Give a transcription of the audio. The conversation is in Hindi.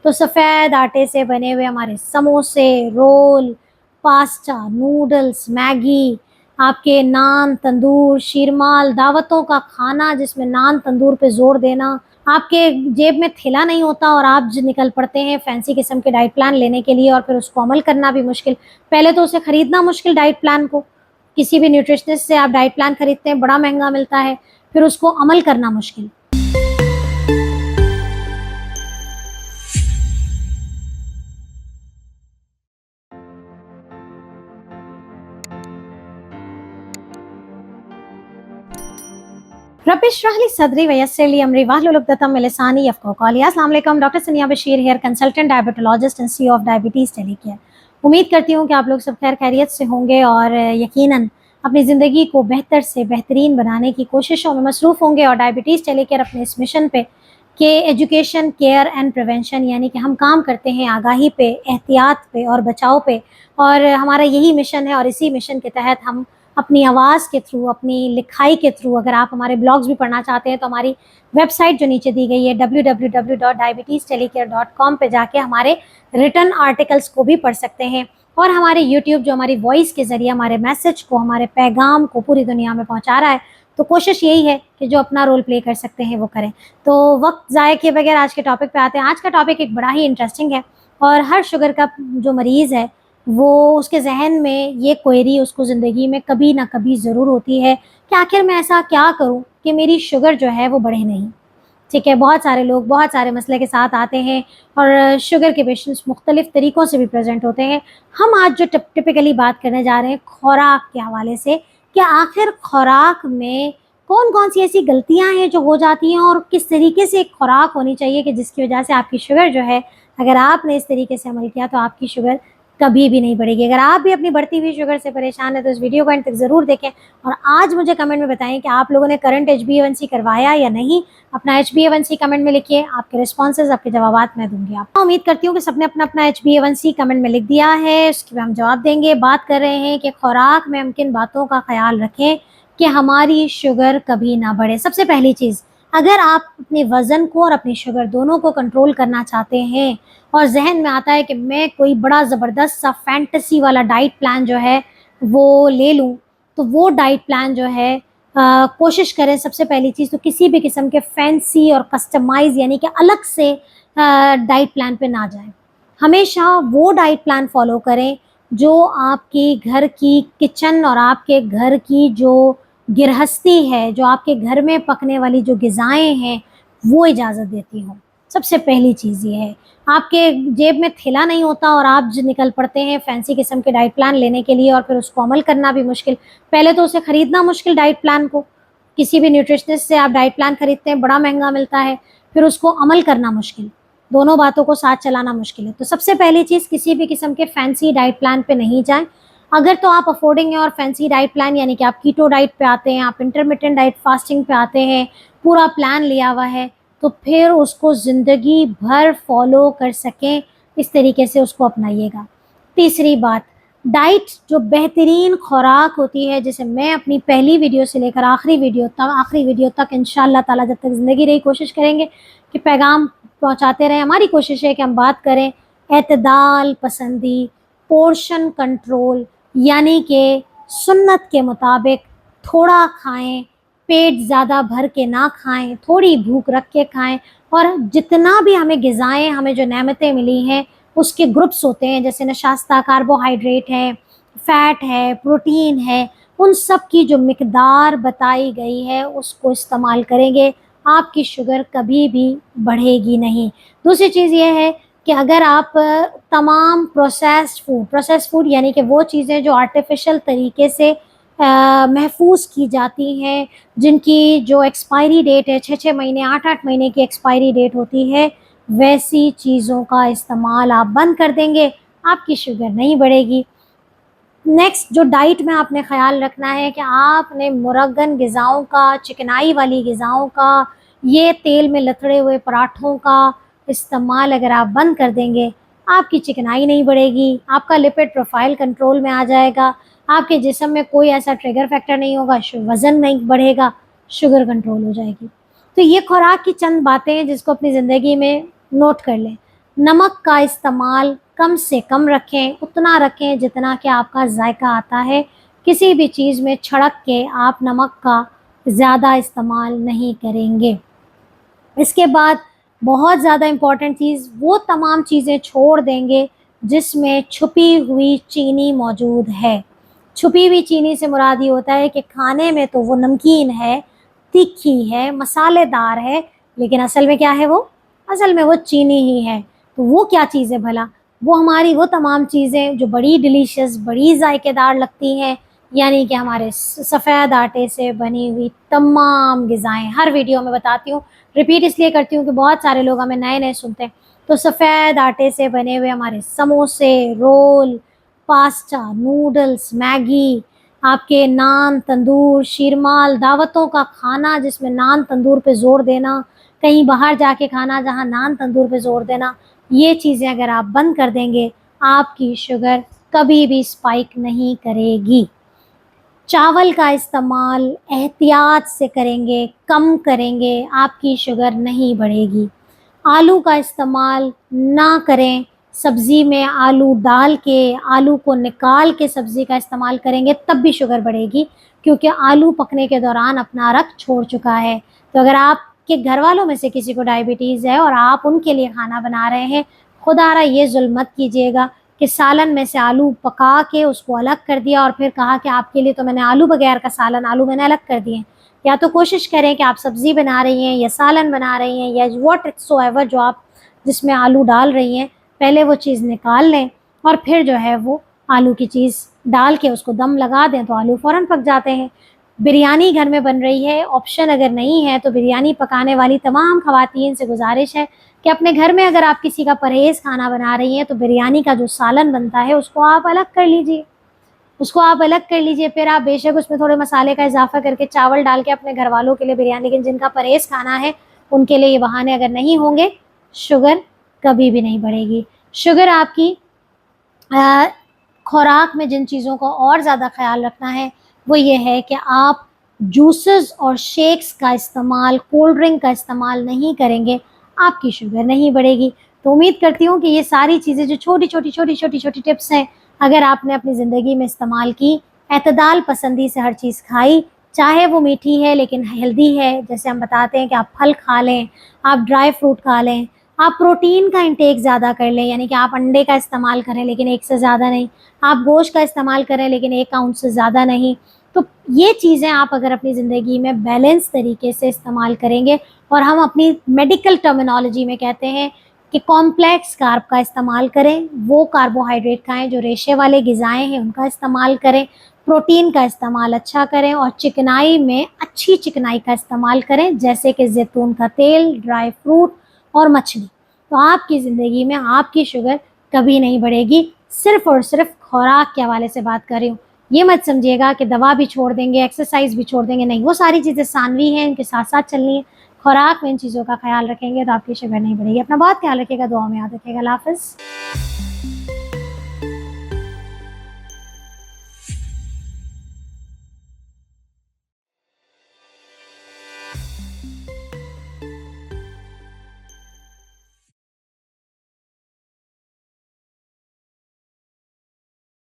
तो सफ़ेद आटे से बने हुए हमारे समोसे, रोल, पास्ता, नूडल्स, मैगी, आपके नान, तंदूर, शीरमाल, दावतों का खाना जिसमें नान, तंदूर पे ज़ोर देना, आपके जेब में थैला नहीं होता और आप निकल पड़ते हैं फैंसी किस्म के डाइट प्लान लेने के लिए और फिर उसको अमल करना भी मुश्किल। पहले तो उसे खरीदना मुश्किल डाइट प्लान को, किसी भी न्यूट्रिशनिस्ट से आप डाइट प्लान खरीदते हैं, बड़ा महँगा मिलता है, फिर उसको अमल करना मुश्किल। रब्बि इश्रह ली सदरी वयस्सिर ली अमरी वहलुल उक़दतम मिन लिसानी यफ़क़हू क़ौली। अस्सलाम वालेकुम, डॉक्टर सनिया Bashir here, consultant diabetologist and CEO of diabetes टेलीकेयर। उम्मीद करती हूँ कि आप लोग सब खैर खैरियत से होंगे और यकीनन अपनी ज़िंदगी को बेहतर से बेहतरीन बनाने की कोशिशों में मसरूफ़ होंगे और डायबिटीज़ टेलीकेयर अपने इस मिशन पे कि एजुकेशन, केयर एंड प्रिवेंशन, यानी कि हम काम करते हैं आगाही पे, एहतियात पे और बचाव पे, और हमारा यही मिशन है। और इसी मिशन के तहत हम अपनी आवाज़ के थ्रू, अपनी लिखाई के थ्रू, अगर आप हमारे ब्लॉग्स भी पढ़ना चाहते हैं तो हमारी वेबसाइट जो नीचे दी गई है www.diabetestelecare.com पे जाके हमारे रिटन आर्टिकल्स को भी पढ़ सकते हैं, और हमारे यूट्यूब जो हमारी वॉइस के ज़रिए हमारे मैसेज को, हमारे पैगाम को पूरी दुनिया में पहुंचा रहा है। तो कोशिश यही है कि जो अपना रोल प्ले कर सकते हैं वो करें। तो वक्त ज़ाय किए बगैर आज के टॉपिक पे आते हैं। आज का टॉपिक एक बड़ा ही इंटरेस्टिंग है और हर शुगर का जो मरीज़ है वो, उसके ज़हन में ये क्वेरी उसको ज़िंदगी में कभी ना कभी ज़रूर होती है कि आखिर मैं ऐसा क्या करूं कि मेरी शुगर जो है वो बढ़े नहीं। ठीक है, बहुत सारे लोग बहुत सारे मसले के साथ आते हैं और शुगर के पेशेंट्स मुख्तलिफ़ तरीक़ों से भी प्रेजेंट होते हैं। हम आज जो टिपिकली बात करने जा रहे हैं खुराक के हवाले से, कि आखिर खुराक में कौन-कौन सी ऐसी गलतियां हैं जो हो जाती हैं और किस तरीके से एक खुराक होनी चाहिए कि जिसकी वजह से आपकी शुगर जो है, अगर आपने इस तरीके से अमल किया तो आपकी शुगर कभी भी नहीं बढ़ेगी। अगर आप भी अपनी बढ़ती हुई शुगर से परेशान हैं तो इस वीडियो को अंत तक ज़रूर देखें और आज मुझे कमेंट में बताएं कि आप लोगों ने करंट HbA1c करवाया या नहीं। अपना HbA1c कमेंट में लिखिए, आपके रिस्पॉन्सेज, आपके जवाबात मैं दूंगी। आप उम्मीद करती हूँ कि सबने अपना अपना HbA1c कमेंट में लिख दिया है, उसके बाद हम जवाब देंगे। बात कर रहे हैं कि खुराक में हम किन बातों का ख्याल रखें कि हमारी शुगर कभी ना बढ़े। सबसे पहली चीज़, अगर आप अपने वज़न को और अपनी शुगर दोनों को कंट्रोल करना चाहते हैं और जहन में आता है कि मैं कोई बड़ा ज़बरदस्त सा फैंटेसी वाला डाइट प्लान जो है वो ले लूँ, तो वो डाइट प्लान जो है कोशिश करें सबसे पहली चीज़ तो किसी भी किस्म के फैंसी और कस्टमाइज़ यानी कि अलग से डाइट प्लान पे ना जाएं। हमेशा वो डाइट प्लान फॉलो करें जो आपके घर की किचन और आपके घर की जो गृहस्थी है, जो आपके घर में पकने वाली जो ग़िज़ाएँ हैं वो इजाज़त देती हों। सबसे पहली चीज़ ये है। आपके जेब में थैला नहीं होता और आप निकल पड़ते हैं फैंसी किस्म के डाइट प्लान लेने के लिए और फिर उसको अमल करना भी मुश्किल। पहले तो उसे खरीदना मुश्किल डाइट प्लान को, किसी भी न्यूट्रिशनिस्ट से आप डाइट प्लान खरीदते हैं, बड़ा महंगा मिलता है, फिर उसको अमल करना मुश्किल। दोनों बातों को साथ चलाना मुश्किल है। तो सबसे पहली चीज़, किसी भी किस्म के फैंसी डाइट प्लान पे नहीं जाएं। अगर तो आप अफोर्डिंग है और फैंसी डाइट प्लान यानी कि आप कीटो डाइट पे आते हैं, आप इंटरमिटेंट डाइट फास्टिंग पे आते हैं, पूरा प्लान लिया हुआ है, तो फिर उसको ज़िंदगी भर फॉलो कर सकें इस तरीके से उसको अपनाइएगा। तीसरी बात, डाइट जो बेहतरीन खुराक होती है, जिसे मैं अपनी पहली वीडियो से लेकर आखिरी वीडियो तक इंशाअल्लाह ताला जब तक ज़िंदगी रही कोशिश करेंगे कि पैगाम पहुंचाते रहें। हमारी कोशिश है कि हम बात करें एतदाल पसंदी, पोर्शन कंट्रोल, यानी कि सुन्नत के मुताबिक थोड़ा खाएं, पेट ज़्यादा भर के ना खाएं, थोड़ी भूख रख के खाएं, और जितना भी हमें ग़िज़ाएँ, हमें जो नेमतें मिली हैं उसके ग्रुप्स होते हैं, जैसे नशास्ता, कार्बोहाइड्रेट है, फ़ैट है, प्रोटीन है, उन सब की जो मिकदार बताई गई है उसको इस्तेमाल करेंगे, आपकी शुगर कभी भी बढ़ेगी नहीं। दूसरी चीज़ ये है कि अगर आप तमाम प्रोसेस्ड फूड यानी कि वो चीज़ें जो आर्टिफिशियल तरीके से महफूज की जाती हैं, जिनकी जो एक्सपायरी डेट है 6-6 महीने, 8-8 महीने की एक्सपायरी डेट होती है, वैसी चीज़ों का इस्तेमाल आप बंद कर देंगे, आपकी शुगर नहीं बढ़ेगी। नेक्स्ट, जो डाइट में आपने ख़्याल रखना है कि आपने मुरगन ग़िज़ाओं का, चिकनाई वाली ग़िज़ाओं का, ये तेल में लथड़े हुए पराठों का इस्तेमाल अगर आप बंद कर देंगे, आपकी चिकनाई नहीं बढ़ेगी, आपका लिपिड प्रोफाइल कंट्रोल में आ जाएगा, आपके जिस्म में कोई ऐसा ट्रिगर फैक्टर नहीं होगा, वज़न नहीं बढ़ेगा, शुगर कंट्रोल हो जाएगी। तो ये खुराक की चंद बातें हैं जिसको अपनी ज़िंदगी में नोट कर लें। नमक का इस्तेमाल कम से कम रखें, उतना रखें जितना कि आपका जायका आता है। किसी भी चीज़ में छिड़क के आप नमक का ज़्यादा इस्तेमाल नहीं करेंगे। इसके बाद बहुत ज़्यादा इम्पॉर्टेंट चीज़, वो तमाम चीज़ें छोड़ देंगे जिसमें छुपी हुई चीनी मौजूद है। छुपी हुई चीनी से मुराद ये होता है कि खाने में तो वो नमकीन है, तीखी है, मसालेदार है, लेकिन असल में क्या है वो? असल में वो चीनी ही है। तो वो क्या चीज़ है भला? वो हमारी वो तमाम चीज़ें जो बड़ी डिलीशियस, बड़ी ज़ायकेदार लगती हैं, यानी कि हमारे सफ़ेद आटे से बनी हुई तमाम ग़िज़ाएँ। हर वीडियो में बताती हूँ, रिपीट इसलिए करती हूँ कि बहुत सारे लोग हमें नए-नए सुनते हैं। तो सफ़ेद आटे से बने हुए हमारे समोसे, रोल, पास्ता, नूडल्स, मैगी, आपके नान, तंदूर, शीरमाल, दावतों का खाना जिसमें नान, तंदूर पे ज़ोर देना, कहीं बाहर जाके खाना जहाँ नान, तंदूर पे ज़ोर देना, ये चीज़ें अगर आप बंद कर देंगे, आपकी शुगर कभी भी स्पाइक नहीं करेगी। चावल का इस्तेमाल एहतियात से करेंगे, कम करेंगे, आपकी शुगर नहीं बढ़ेगी। आलू का इस्तेमाल ना करें, सब्ज़ी में आलू डाल के, आलू को निकाल के सब्ज़ी का इस्तेमाल करेंगे तब भी शुगर बढ़ेगी, क्योंकि आलू पकने के दौरान अपना रंग छोड़ चुका है। तो अगर आपके घर वालों में से किसी को डायबिटीज़ है और आप उनके लिए खाना बना रहे हैं, खुदारा ये ज़ुल्म मत कीजिएगा कि सालन में से आलू पका के उसको अलग कर दिया और फिर कहा कि आपके लिए तो मैंने आलू बगैर का सालन, आलू मैंने अलग कर दिए। या तो कोशिश करें कि आप सब्ज़ी बना रही हैं या सालन बना रही हैं या व्हाटसोएवर जो आप जिसमें आलू डाल रही हैं, पहले वो चीज़ निकाल लें और फिर जो है वो आलू की चीज़ डाल के उसको दम लगा दें तो आलू फ़ौरन पक जाते हैं। बिरयानी घर में बन रही है, ऑप्शन अगर नहीं है तो बिरयानी पकाने वाली तमाम ख़वातीन से गुज़ारिश है कि अपने घर में अगर आप किसी का परहेज़ खाना बना रही हैं तो बिरयानी का जो सालन बनता है उसको आप अलग कर लीजिए। उसको आप अलग कर लीजिए, फिर आप बेशक उसमें थोड़े मसाले का इज़ाफ़ा करके चावल डाल के अपने घरवालों के लिए बिरयानी, लेकिन जिनका परहेज़ खाना है उनके लिए ये बहाने अगर नहीं होंगे, शुगर कभी भी नहीं बढ़ेगी। शुगर आपकी खुराक में जिन चीज़ों का और ज़्यादा ख़्याल रखना है वो ये है कि आप जूसेस और शेक्स का इस्तेमाल, कोल्ड ड्रिंक का इस्तेमाल नहीं करेंगे, आपकी शुगर नहीं बढ़ेगी। तो उम्मीद करती हूँ कि ये सारी चीज़ें जो छोटी-छोटी टिप्स हैं, अगर आपने अपनी ज़िंदगी में इस्तेमाल की, एतदाल पसंदी से हर चीज़ खाई, चाहे वो मीठी है लेकिन हेल्दी है, जैसे हम बताते हैं कि आप फल खा लें, आप ड्राई फ्रूट खा लें, आप प्रोटीन का इंटेक ज़्यादा कर लें, यानी कि आप अंडे का इस्तेमाल करें लेकिन 1 से ज़्यादा नहीं, आप गोश्त का इस्तेमाल करें लेकिन 1 आउंस से ज़्यादा नहीं। तो ये चीज़ें आप अगर अपनी ज़िंदगी में बैलेंस तरीके से इस्तेमाल करेंगे, और हम अपनी मेडिकल टर्मिनोलॉजी में कहते हैं कि कॉम्प्लेक्स कार्ब का इस्तेमाल करें, वो कार्बोहाइड्रेट खाएँ जो रेशे वाले ग़िज़ाएँ हैं उनका इस्तेमाल करें, प्रोटीन का इस्तेमाल अच्छा करें और चिकनाई में अच्छी चिकनाई का इस्तेमाल करें, जैसे कि ज़ैतून का तेल, ड्राई फ्रूट और मछली। तो आपकी ज़िंदगी में आपकी शुगर कभी नहीं बढ़ेगी। सिर्फ़ और सिर्फ खुराक के हवाले से बात कर रही हूँ। ये मत समझिएगा कि दवा भी छोड़ देंगे, एक्सरसाइज़ भी छोड़ देंगे, नहीं, वो सारी चीज़ें सानवी हैं, इनके साथ-साथ चलनी है। खुराक में इन चीज़ों का ख़्याल रखेंगे तो आपकी शुगर नहीं बढ़ेगी। अपना बहुत ख़्याल रखिएगा, दुआओं में याद रखिएगा। अल्लाह हाफ़िज़।